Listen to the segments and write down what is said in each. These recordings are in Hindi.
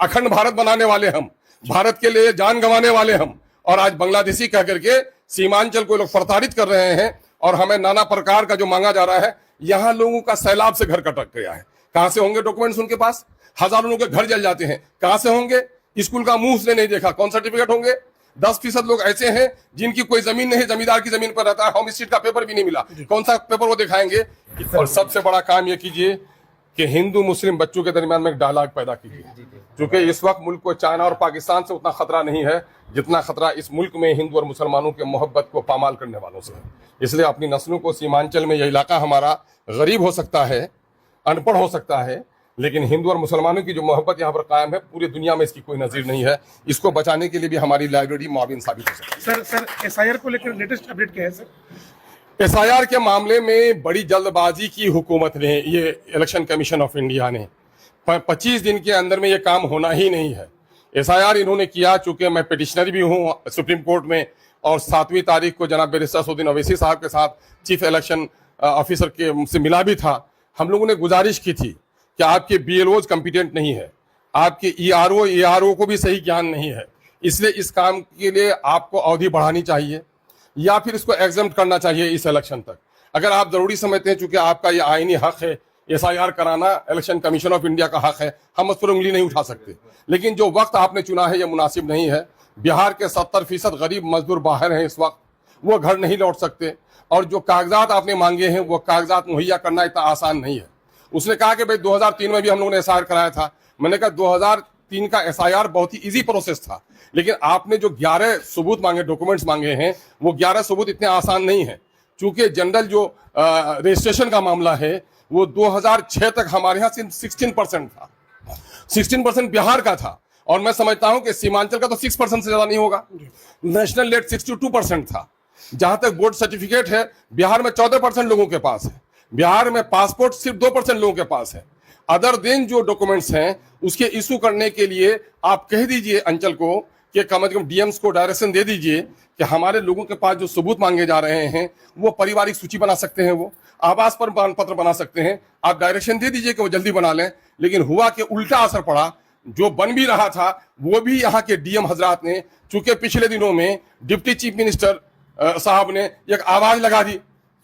अखंड भारत बनाने वाले हम, भारत के लिए जान गंवाने वाले हम, और आज बांग्लादेशी कह करके सीमांचल को लोग प्रताड़ित कर रहे हैं और हमें नाना प्रकार का जो मांगा जा रहा है। यहाँ लोगों का सैलाब से घर कटक गया है। कहां से होंगे डॉक्यूमेंट्स उनके पास? हजारों लोगों के घर जल जाते हैं, कहां से होंगे? स्कूल का मुंह उसने नहीं देखा, कौन सर्टिफिकेट होंगे? 10% लोग ऐसे हैं जिनकी कोई जमीन नहीं, जमींदार की जमीन पर रहता है, होम स्ट्रीट का पेपर भी नहीं मिला, कौन सा पेपर वो दिखाएंगे? और सबसे बड़ा काम ये कीजिए कि हिंदू मुस्लिम बच्चों के दरमियान में एक डायलॉग पैदा कीजिए, क्योंकि इस वक्त मुल्क को चाइना और पाकिस्तान से उतना खतरा नहीं है जितना खतरा इस मुल्क में हिंदू और मुसलमानों के मोहब्बत को पामाल करने वालों से है। इसलिए अपनी नस्लों को, सीमांचल में यह इलाका हमारा गरीब हो सकता है, अनपढ़ हो सकता है, लेकिन हिंदू और मुसलमानों की जो मोहब्बत यहाँ पर कायम है, पूरी दुनिया में इसकी कोई नजीर नहीं है। इसको बचाने के लिए भी हमारी लाइब्रेरी मुआविन साबित हो सकती है। सर एसआईआर को लेकर लेटेस्ट अपडेट क्या है सर? एसआईआर के मामले में बड़ी जल्दबाजी की हुकूमत ने, ये इलेक्शन कमीशन ऑफ इंडिया ने 25 दिन के अंदर में ये काम होना ही नहीं है। एसआईआर इन्होंने किया, चूंकि मैं पिटिशनर भी हूँ सुप्रीम कोर्ट में, और 7वीं तारीख को जनाब बैरिस्टर सऊदीन ओवैसी साहब के साथ चीफ इलेक्शन ऑफिसर के से मिला भी था। हम लोगों ने गुजारिश की थी कि आपके BLOs कम्पिटेंट नहीं है, आपके ERO को भी सही ज्ञान नहीं है, इसलिए इस काम के लिए आपको अवधि बढ़ानी चाहिए या फिर इसको एग्जम्प्ट करना चाहिए इस इलेक्शन तक। अगर आप जरूरी समझते हैं, चूंकि आपका ये आईनी हक है, एसआईआर कराना इलेक्शन कमीशन ऑफ इंडिया का हक है, हम उस पर उंगली नहीं उठा सकते, लेकिन जो वक्त आपने चुना है ये मुनासिब नहीं है। बिहार के 70% गरीब मजदूर बाहर हैं इस वक्त, वो घर नहीं लौट सकते, और जो कागजात आपने मांगे हैं वो कागजात मुहैया करना इतना आसान नहीं है। उसने कहा कि भाई 2003 में भी हम लोगों ने एसआईआर कराया था। मैंने कहा 2003 का एसआईआर बहुत ही इजी प्रोसेस था, लेकिन आपने जो 11 सबूत मांगे, डॉक्यूमेंट्स मांगे हैं, वो 11 सबूत इतने आसान नहीं है। चूंकि जनरल जो रजिस्ट्रेशन का मामला है वो 2006 तक हमारे यहाँ सिर्फ 16% था, 16% बिहार का था, और मैं समझता हूं कि सीमांचल का तो 6% से ज्यादा नहीं होगा। नेशनल रेट 62% था। जहां तक बोर्ड सर्टिफिकेट है, बिहार में 14% लोगों के पास है, बिहार में पासपोर्ट सिर्फ 2% लोगों के पास है। अदर देन जो डॉक्यूमेंट्स हैं उसके इशू करने के लिए आप कह दीजिए अंचल को कि कम से कम DMs को डायरेक्शन दे दीजिए कि हमारे लोगों के पास जो सबूत मांगे जा रहे हैं वो पारिवारिक सूची बना सकते हैं, वो आवास पर पत्र बना सकते हैं, आप डायरेक्शन दे दीजिए कि वो जल्दी बना लें। लेकिन हुआ कि उल्टा असर पड़ा, जो बन भी रहा था वो भी यहाँ के DM हजरात ने, चूंकि पिछले दिनों में डिप्टी चीफ मिनिस्टर साहब ने एक आवाज लगा दी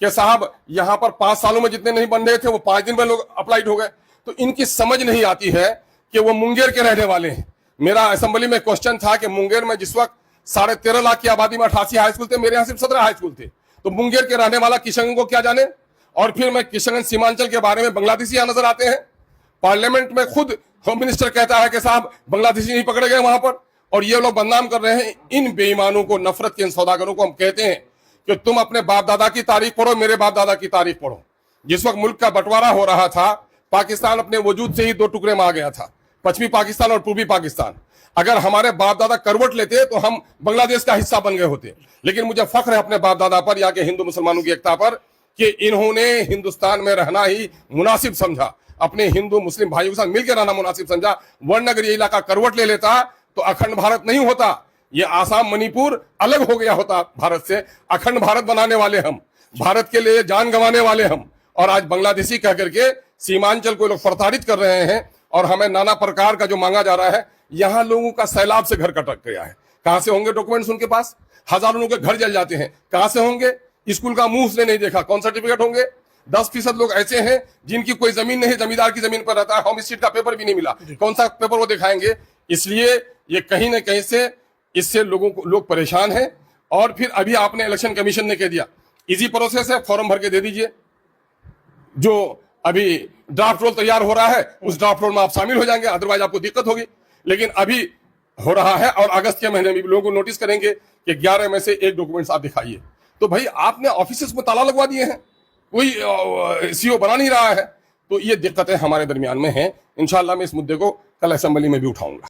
कि साहब यहाँ पर 5 सालों में जितने नहीं बन रहे थे वो 5 दिन में लोग अप्लाइड हो गए। तो इनकी समझ नहीं आती है कि वो मुंगेर के रहने वाले हैं। मेरा असेंबली में क्वेश्चन था कि मुंगेर में जिस वक्त 13.5 लाख की आबादी में 88 हाई स्कूल थे, मेरे यहाँ सिर्फ 17 हाई स्कूल थे, तो मुंगेर के रहने वाला किशनगंज को क्या जाने। और फिर मैं किशनगंज सीमांचल के बारे में बांग्लादेशी यहाँ नजर आते हैं, पार्लियामेंट में खुद होम मिनिस्टर कहता है कि साहब बांग्लादेशी नहीं पकड़े गए वहां पर, और ये लोग बदनाम कर रहे हैं। इन बेईमानों को, नफरत के इन सौदागरों को हम कहते हैं कि तुम अपने बाप दादा की तारीख पढ़ो, मेरे बाप दादा की तारीख पढ़ो। जिस वक्त मुल्क का बंटवारा हो रहा था, पाकिस्तान अपने वजूद से ही 2 टुकड़े में आ गया था, पश्चिमी पाकिस्तान और पूर्वी पाकिस्तान। अगर हमारे बाप दादा करवट लेते तो हम बांग्लादेश का हिस्सा बन गए होते। लेकिन मुझे फख्र है अपने बाप दादा पर, या के हिंदू मुसलमानों की एकता पर, कि इन्होंने हिंदुस्तान में रहना ही मुनासिब समझा, अपने हिंदू मुस्लिम भाइयों के साथ मिलकर रहना मुनासिब समझा। वरना अगर ये इलाका करवट ले लेता तो अखंड भारत नहीं होता, ये आसाम मणिपुर अलग हो गया होता भारत से। अखंड भारत बनाने वाले हम, भारत के लिए जान गंवाने वाले हम, और आज बांग्लादेशी कह करके सीमांचल को लोग प्रताड़ित कर रहे हैं और हमें नाना प्रकार का जो मांगा जा रहा है। यहाँ लोगों का सैलाब से घर कटक गया है, कहां से होंगे डॉक्यूमेंट्स उनके पास? हजारों लोगों के घर जल जाते हैं, कहां से होंगे? स्कूल का मुंह उसने नहीं देखा, कौन सर्टिफिकेट होंगे? 10% लोग ऐसे हैं जिनकी कोई जमीन नहीं, जमींदार की जमीन पर रहता है, होम स्ट्रीट का पेपर भी नहीं मिला, कौन सा पेपर वो दिखाएंगे? इसलिए ये कहीं ना कहीं से इससे लोग परेशान हैं। और फिर अभी आपने इलेक्शन कमीशन ने कह दिया इजी प्रोसेस है, फॉर्म भर के दे दीजिए। जो अभी ड्राफ्ट रोल तैयार हो रहा है उस ड्राफ्ट रोल में आप शामिल हो जाएंगे, अदरवाइज आपको दिक्कत होगी। लेकिन अभी हो रहा है और अगस्त के महीने में भी लोगों को नोटिस करेंगे कि 11 में से 1 डॉक्यूमेंट्स आप दिखाइए। तो भाई आपने ऑफिसेस में ताला लगवा दिए हैं, कोई CO बना नहीं रहा है। तो ये दिक्कतें हमारे दरमियान में हैं। इंशाल्लाह मैं इस मुद्दे को कल असेंबली में भी उठाऊंगा।